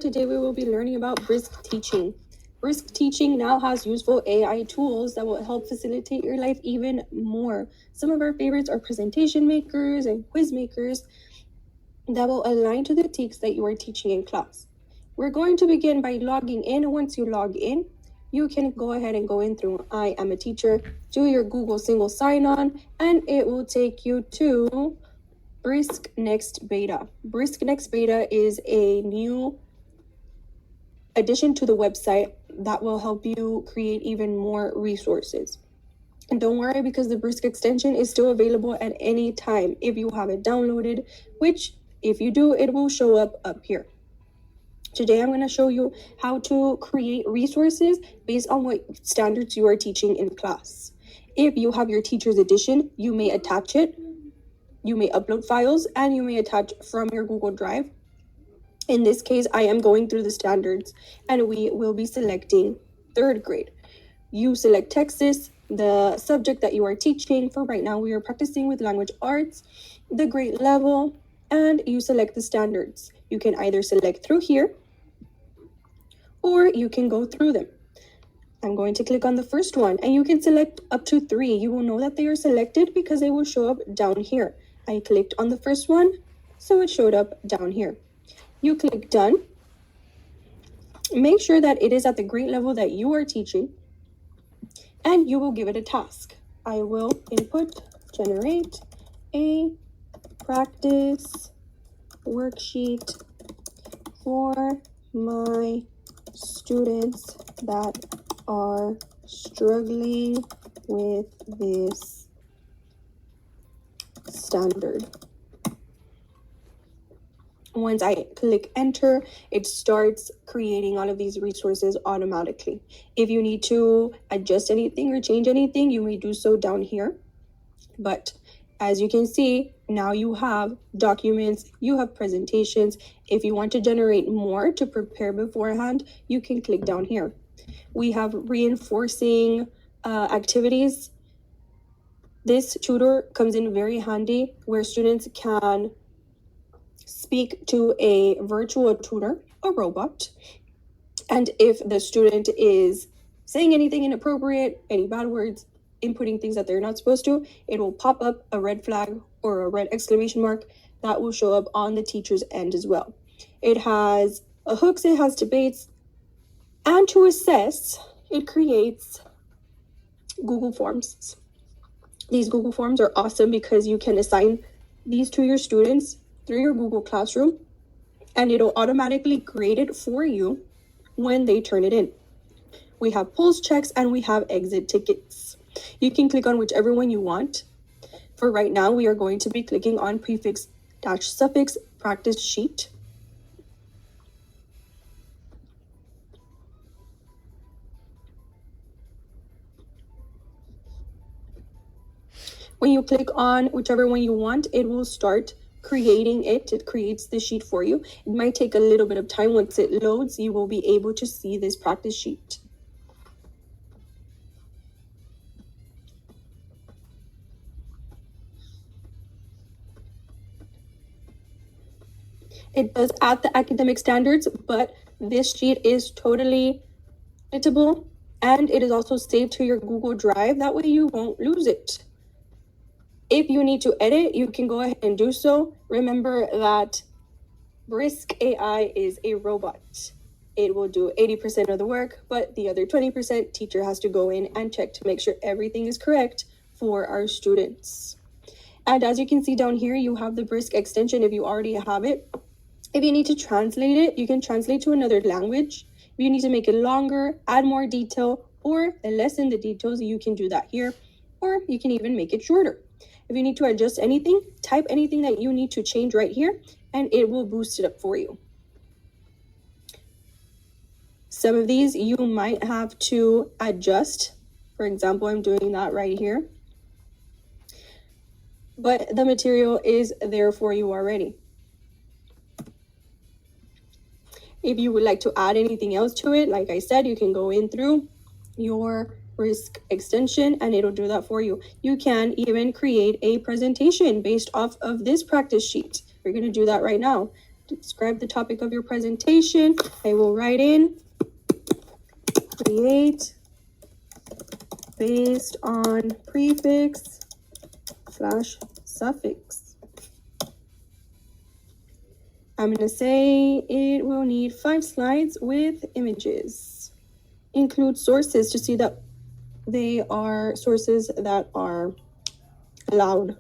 Today we will be learning about Brisk Teaching. Brisk Teaching now has useful AI tools that will help facilitate your life even more. Some of our favorites are presentation makers and quiz makers that will align to the techniques that you are teaching in class. We're going to begin by logging in. Once you log in, you can go ahead and go in through I am a teacher, do your Google single sign-on, and it will take you to Brisk Next Beta. Brisk Next Beta is a new addition to the website that will help you create even more resources. And don't worry, because the Brisk extension is still available at any time if you have it downloaded, which if you do, it will show up here. Today, I'm going to show you how to create resources based on what standards you are teaching in class. If you have your teacher's edition, you may attach it, you may upload files, and you may attach from your Google Drive. In this case, I am going through the standards and we will be selecting 3rd grade. You select Texas, the subject that you are teaching. For right now, we are practicing with language arts, the grade level, and you select the standards. You can either select through here or you can go through them. I'm going to click on the first one and you can select up to 3. You will know that they are selected because they will show up down here. I clicked on the first one, so it showed up down here. You click done. Make sure that it is at the grade level that you are teaching, and you will give it a task. I will input, generate a practice worksheet for my students that are struggling with this standard. Once I click enter, it starts creating all of these resources automatically. If you need to adjust anything or change anything, you may do so down here. But as you can see, now you have documents, you have presentations. If you want to generate more to prepare beforehand, you can click down here. We have reinforcing activities. This tutor comes in very handy where students can speak to a virtual tutor, a robot, and if the student is saying anything inappropriate, any bad words, inputting things that they're not supposed to, it will pop up a red flag or a red exclamation mark that will show up on the teacher's end as well. It has hooks, it has debates, and to assess, it creates Google Forms. These Google Forms are awesome because you can assign these to your students through your Google Classroom, and it'll automatically grade it for you when they turn it in. We have pulse checks and we have exit tickets. You can click on whichever one you want. For right now, we are going to be clicking on prefix-suffix practice sheet. When you click on whichever one you want, it will start creating it. It creates the sheet for you. It might take a little bit of time. Once it loads, you will be able to see this practice sheet. It does add the academic standards, but this sheet is totally editable, and it is also saved to your Google Drive. That way you won't lose it. If you need to edit, you can go ahead and do so. Remember that Brisk AI is a robot. It will do 80% of the work, but the other 20%, teacher has to go in and check to make sure everything is correct for our students. And as you can see down here, you have the Brisk extension if you already have it. If you need to translate it, you can translate to another language. If you need to make it longer, add more detail, or lessen the details, you can do that here, or you can even make it shorter. If you need to adjust anything, type anything that you need to change right here, and it will boost it up for you. Some of these you might have to adjust. For example, I'm doing that right here. But the material is there for you already. If you would like to add anything else to it, like I said, you can go in through your Brisk extension and it'll do that for you. You can even create a presentation based off of this practice sheet. We're going to do that right now. describe the topic of your presentation. I will write in create based on prefix / suffix. I'm going to say it will need 5 slides with images. Include sources to see that they are sources that are allowed.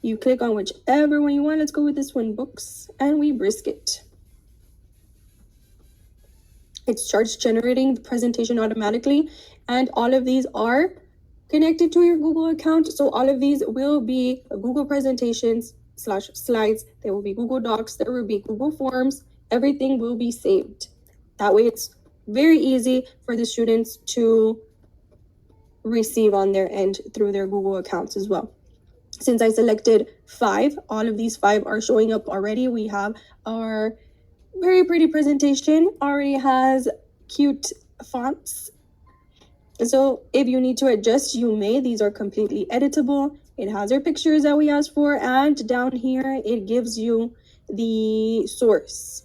You click on whichever one you want. Let's go with this one, books, and we brisk it. It starts generating the presentation automatically, and all of these are connected to your Google account. So all of these will be Google presentations / slides. There will be Google Docs. There will be Google Forms. Everything will be saved. That way it's very easy for the students to receive on their end through their Google accounts as well. Since I selected 5, all of these 5 are showing up already. We have our very pretty presentation, already has cute fonts. So if you need to adjust, you may. These are completely editable. It has our pictures that we asked for, and down here it gives you the source.